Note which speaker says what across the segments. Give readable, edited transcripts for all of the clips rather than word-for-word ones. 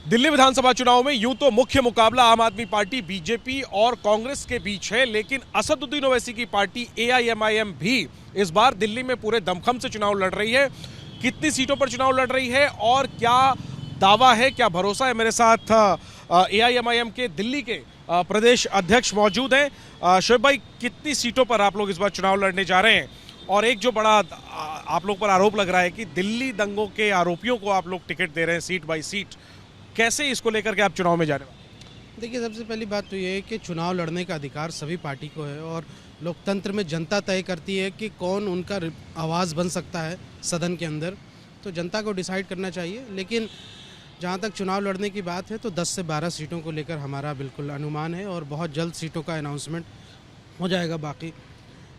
Speaker 1: दिल्ली विधानसभा चुनाव में यूं तो मुख्य मुकाबला आम आदमी पार्टी बीजेपी और कांग्रेस के बीच है, लेकिन असदुद्दीन ओवैसी की पार्टी एआईएमआईएम भी इस बार दिल्ली में पूरे दमखम से चुनाव लड़ रही है। कितनी सीटों पर चुनाव लड़ रही है और क्या दावा है, क्या भरोसा है? मेरे साथ एआईएमआईएम के दिल्ली के प्रदेश अध्यक्ष मौजूद हैं। शोएब भाई, कितनी सीटों पर आप लोग इस बार चुनाव लड़ने जा रहे हैं? और एक जो बड़ा आप लोग पर आरोप लग रहा है कि दिल्ली दंगों के आरोपियों को आप लोग टिकट दे रहे हैं सीट बाई सीट, कैसे इसको लेकर के आप चुनाव में जाने वाले?
Speaker 2: देखिए, सबसे पहली बात तो ये है कि चुनाव लड़ने का अधिकार सभी पार्टी को है और लोकतंत्र में जनता तय करती है कि कौन उनका आवाज़ बन सकता है सदन के अंदर, तो जनता को डिसाइड करना चाहिए। लेकिन जहाँ तक चुनाव लड़ने की बात है तो 10 से 12 सीटों को लेकर हमारा बिल्कुल अनुमान है और बहुत जल्द सीटों का अनाउंसमेंट हो जाएगा। बाकी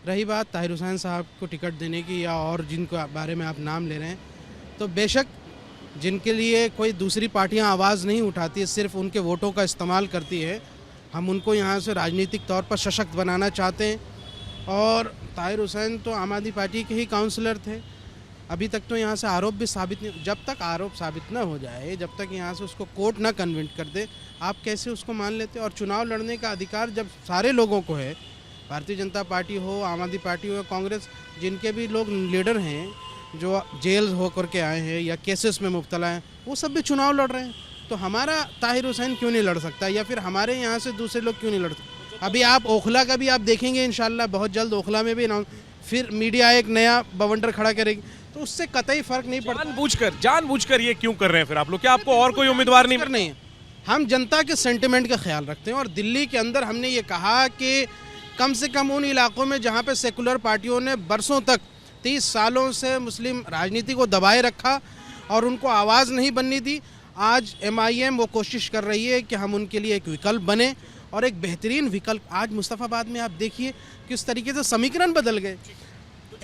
Speaker 2: रही बात ताहिर हुसैन साहब को टिकट देने की या और जिनको बारे में आप नाम ले रहे हैं, तो बेशक जिनके लिए कोई दूसरी पार्टियां आवाज़ नहीं उठाती है, सिर्फ उनके वोटों का इस्तेमाल करती है, हम उनको यहाँ से राजनीतिक तौर पर सशक्त बनाना चाहते हैं। और ताहिर हुसैन तो आम आदमी पार्टी के ही काउंसलर थे, अभी तक तो यहाँ से आरोप भी साबित नहीं। जब तक आरोप साबित ना हो जाए, जब तक यहाँ से उसको कोर्ट ना कन्विंट कर दे, आप कैसे उसको मान लेते? और चुनाव लड़ने का अधिकार जब सारे लोगों को है, भारतीय जनता पार्टी हो, आम आदमी पार्टी हो, कांग्रेस, जिनके भी लोग लीडर हैं जो जेल होकर के आए हैं या केसेस में मुब्तला हैं, वो सब भी चुनाव लड़ रहे हैं। तो हमारा ताहिर हुसैन क्यों नहीं लड़ सकता, या फिर हमारे यहाँ से दूसरे लोग क्यों नहीं लड़ सकते? अभी आप ओखला का भी आप देखेंगे, इंशाल्लाह बहुत जल्द ओखला में भी फिर मीडिया एक नया बवंडर खड़ा करेगी, तो उससे कतई फर्क नहीं पड़ता।
Speaker 1: जानबूझकर ये क्यों कर रहे हैं फिर आप लोग? क्या आपको और कोई उम्मीदवार नहीं
Speaker 2: है? हम जनता के सेंटिमेंट का ख्याल रखते हैं और दिल्ली के अंदर हमने ये कहा कि कम से कम उन इलाकों में जहाँ पे सेकुलर पार्टियों ने बरसों तक 30 सालों से मुस्लिम राजनीति को दबाए रखा और उनको आवाज़ नहीं बनने दी, आज एमआईएम वो कोशिश कर रही है कि हम उनके लिए एक विकल्प बने और एक बेहतरीन विकल्प। आज मुस्तफ़ाबाद में आप देखिए किस तरीके से समीकरण बदल गए।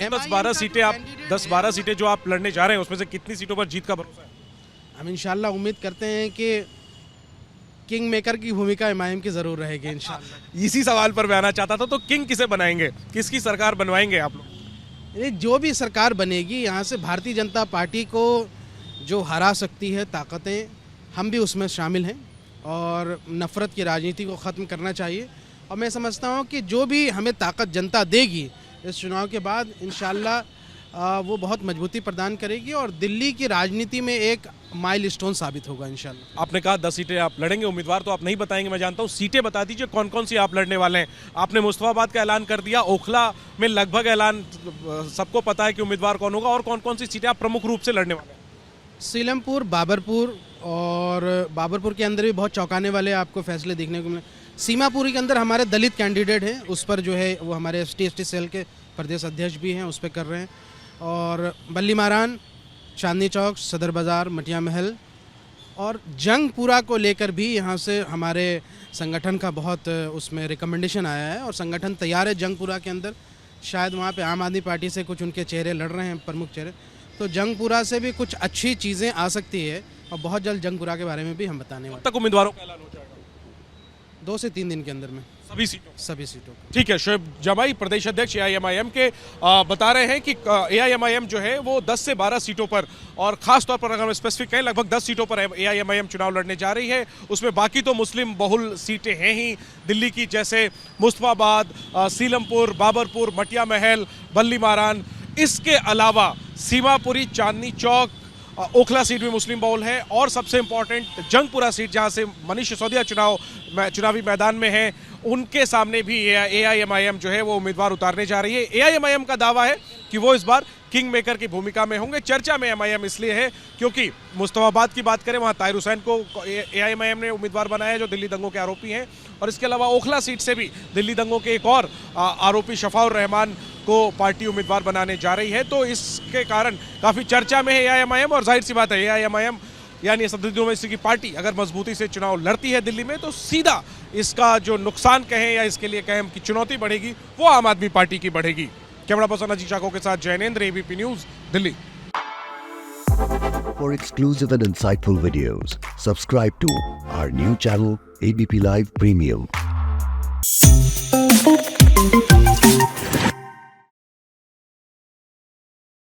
Speaker 1: 10-12 सीटें जो आप लड़ने जा रहे हैं, उसमें से कितनी सीटों पर जीत का भरोसा है?
Speaker 2: हम इंशाल्लाह उम्मीद करते हैं कि किंग मेकर की भूमिका एमआईएम की ज़रूर रहेगी इंशाल्लाह।
Speaker 1: इसी सवाल पर मैं आना चाहता था, तो किंग किसे बनाएंगे, किसकी सरकार बनवाएंगे आप लोग?
Speaker 2: जो भी सरकार बनेगी, यहाँ से भारतीय जनता पार्टी को जो हरा सकती है ताकतें, हम भी उसमें शामिल हैं और नफ़रत की राजनीति को ख़त्म करना चाहिए। और मैं समझता हूँ कि जो भी हमें ताकत जनता देगी इस चुनाव के बाद, इंशाल्लाह वो बहुत मजबूती प्रदान करेगी और दिल्ली की राजनीति में एक माइलस्टोन साबित होगा इंशाल्लाह।
Speaker 1: आपने कहा 10 सीटें आप लड़ेंगे, उम्मीदवार तो आप नहीं बताएंगे, मैं जानता हूँ। सीटें बता दीजिए कौन कौन सी आप लड़ने वाले हैं। आपने मुस्तफाबाद का ऐलान कर दिया, ओखला में लगभग ऐलान सबको पता है कि उम्मीदवार कौन होगा, और कौन कौन सी सीटें आप प्रमुख रूप से लड़ने वाले हैं?
Speaker 2: सीलमपुर, बाबरपुर, और बाबरपुर के अंदर भी बहुत चौंकाने वाले आपको फैसले देखने को मिले। सीमापुरी के अंदर हमारे दलित कैंडिडेट हैं, उस पर जो है वो हमारे एसटी सेल के प्रदेश अध्यक्ष भी हैं, उस पर कर रहे हैं। और बल्ली मारान, चांदनी चौक, सदर बाज़ार, मटिया महल और जंगपुरा को लेकर भी यहाँ से हमारे संगठन का बहुत उसमें रिकमेंडेशन आया है और संगठन तैयार है। जंगपुरा के अंदर शायद वहाँ पे आम आदमी पार्टी से कुछ उनके चेहरे लड़ रहे हैं, प्रमुख चेहरे, तो जंगपुरा से भी कुछ अच्छी चीज़ें आ सकती है और बहुत जल्द जंगपुरा के बारे में भी हम बताने वाले।
Speaker 1: तक उम्मीदवारों का ऐलान हो जाएगा
Speaker 2: 2 से 3 दिन के अंदर में सभी सीटों।
Speaker 1: ठीक है, शोएब जमाई प्रदेश अध्यक्ष एआईएमआईएम के बता रहे हैं कि एआईएमआईएम जो है वो 10 से 12 सीटों पर, और खास तौर पर अगर हम स्पेसिफिक कहें लगभग 10 सीटों पर एआईएमआईएम चुनाव लड़ने जा रही है। उसमें बाकी तो मुस्लिम बहुल सीटें हैं ही दिल्ली की, जैसे मुस्तफाबाद, सीलमपुर, बाबरपुर, मटिया महल, बल्ली मारान। इसके अलावा सीमापुरी, चांदनी चौक, ओखला सीट भी मुस्लिम बहुल है, और सबसे इंपॉर्टेंट जंगपुरा सीट जहां से मनीष सिसोदिया चुनावी मैदान में है, उनके सामने भी एआईएमआईएम जो है वो उम्मीदवार उतारने जा रही है। एआईएमआईएम का दावा है कि वो इस बार किंग मेकर की भूमिका में होंगे। चर्चा में एमआईएम इसलिए है क्योंकि मुस्तफाबाद की बात करें, वहाँ ताहिर हुसैन को एआईएमआईएम ने उम्मीदवार बनाया है जो दिल्ली दंगों के आरोपी हैं, और इसके अलावा ओखला सीट से भी दिल्ली दंगों के एक और आरोपी शफाउर रहमान को पार्टी उम्मीदवार बनाने जा रही है। तो इसके कारण काफ़ी चर्चा में है एआईएमआईएम, और जाहिर सी बात है एआईएमआईएम यानी असदुद्दीन ओवैसी की पार्टी अगर मजबूती से चुनाव लड़ती है दिल्ली में, तो सीधा इसका जो नुकसान कहें या इसके लिए कहें कि चुनौती बढ़ेगी, वो आम आदमी पार्टी की बढ़ेगी। कैमरा पर्सन अजीत चाको के साथ Jainendra, ABP news, Delhi.
Speaker 3: For exclusive and insightful videos, subscribe to our new channel ABP Live Premium.